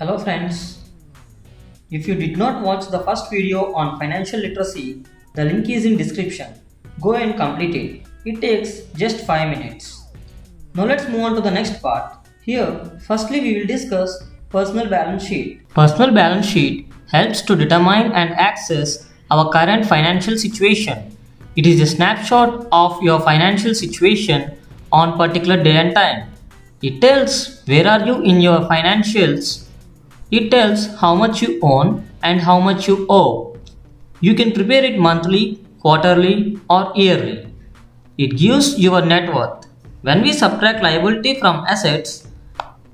Hello friends, if you did not watch the first video on financial literacy, the link is in description. Go and complete it. It takes just 5 minutes. Now let's move on to the next part. Here, firstly we will discuss personal balance sheet. Personal balance sheet helps to determine and access our current financial situation. It is a snapshot of your financial situation on particular day and time. It tells where are you in your financials. It tells how much you own and how much you owe. You can prepare it monthly, quarterly or yearly. It gives your net worth. When we subtract liability from assets,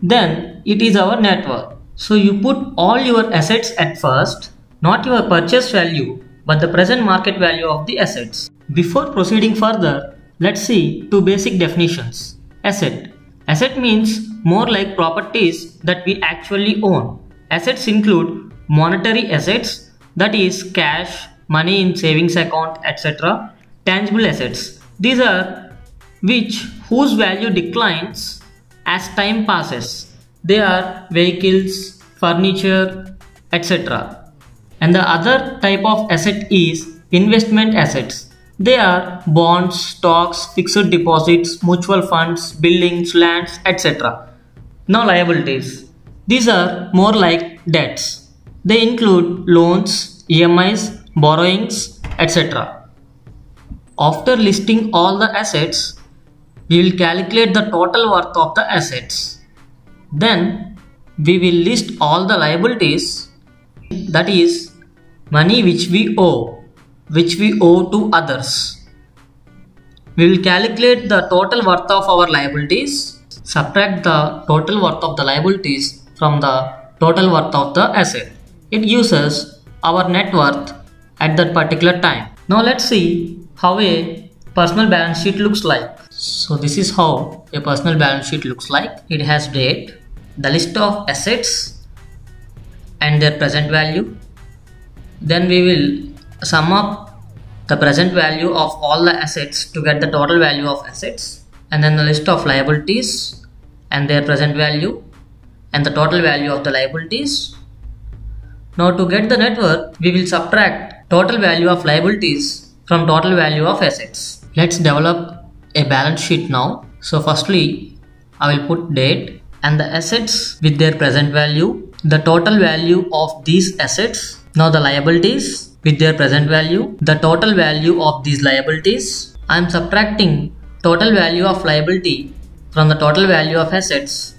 then it is our net worth. So you put all your assets at first, not your purchase value, but the present market value of the assets. Before proceeding further, let's see two basic definitions. Asset. Asset means more like properties that we actually own. Assets include monetary assets, that is cash, money in savings account, etc. Tangible assets. These are whose value declines as time passes. They are vehicles, furniture, etc. And the other type of asset is investment assets. They are bonds, stocks, fixed deposits, mutual funds, buildings, lands, etc. Now liabilities. These are more like debts. They include loans, EMIs, borrowings, etc. After listing all the assets, we will calculate the total worth of the assets. Then we will list all the liabilities, that is money which we owe to others. We will calculate the total worth of our liabilities, subtract the total worth of the liabilities from the total worth of the asset. It gives us our net worth at that particular time. Now let's see how a personal balance sheet looks like. So this is how a personal balance sheet looks like. It has date, the list of assets and their present value. Then we will sum up the present value of all the assets to get the total value of assets, and then the list of liabilities and their present value and the total value of the liabilities. Now to get the net worth, we will subtract total value of liabilities from total value of assets. Let's develop a balance sheet now. So firstly, I will put date and the assets with their present value, the total value of these assets. Now the liabilities with their present value, the total value of these liabilities. I am subtracting total value of liability from the total value of assets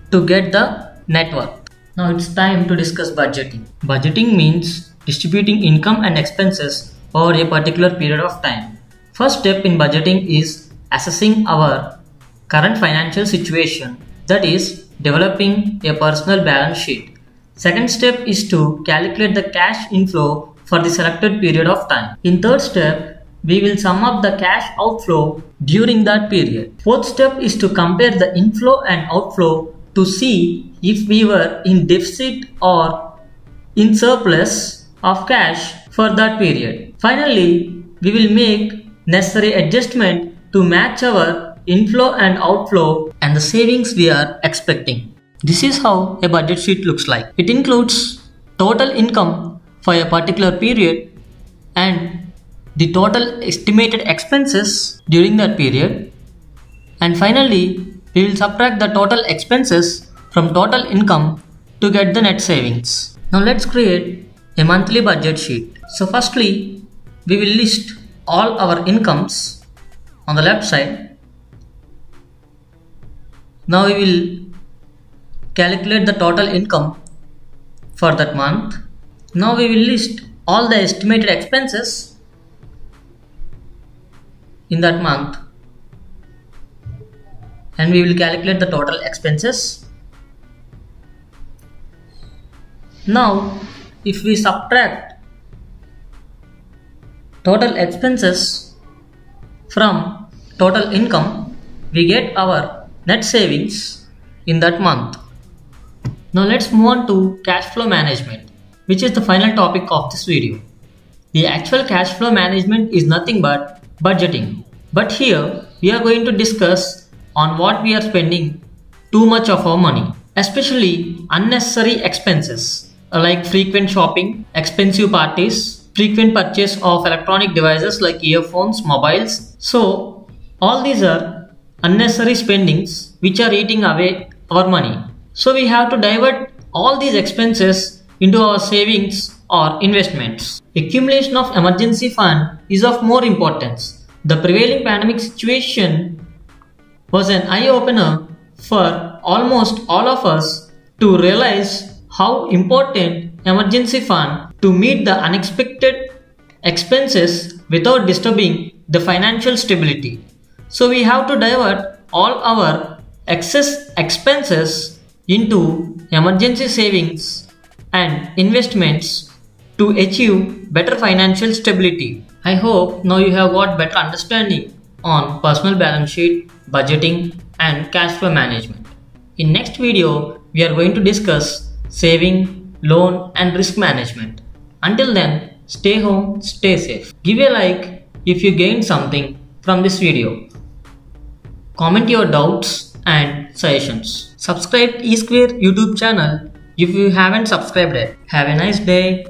to get the net worth. Now it's time to discuss budgeting. Budgeting means distributing income and expenses over a particular period of time. First step in budgeting is assessing our current financial situation, that is developing a personal balance sheet. Second step is to calculate the cash inflow for the selected period of time. In third step, we will sum up the cash outflow during that period. Fourth step is to compare the inflow and outflow to see if we were in deficit or in surplus of cash for that period. Finally, we will make necessary adjustment to match our inflow and outflow and the savings we are expecting. This is how a budget sheet looks like. It includes total income for a particular period and the total estimated expenses during that period, and finally we will subtract the total expenses from total income to get the net savings. Now let's create a monthly budget sheet. So firstly, we will list all our incomes on the left side. Now we will calculate the total income for that month. Now we will list all the estimated expenses in that month and we will calculate the total expenses. Now if we subtract total expenses from total income, we get our net savings in that month. Now let's move on to cash flow management, which is the final topic of this video. The actual cash flow management is nothing but budgeting. But here we are going to discuss on what we are spending too much of our money. especially unnecessary expenses like frequent shopping, expensive parties, frequent purchase of electronic devices like earphones, mobiles. So all these are unnecessary spendings which are eating away our money. So we have to divert all these expenses into our savings or investments. Accumulation of emergency fund is of more importance. The prevailing pandemic situation was an eye-opener for almost all of us to realize how important emergency fund to meet the unexpected expenses without disturbing the financial stability. So we have to divert all our excess expenses into emergency savings and investments to achieve better financial stability. I hope now you have got better understanding on personal balance sheet, budgeting and cash flow management. In next video, we are going to discuss saving, loan and risk management. Until then, stay home, stay safe. Give a like if you gained something from this video. Comment your doubts and suggestions. Subscribe eSquare YouTube channel if you haven't subscribed yet. Have a nice day.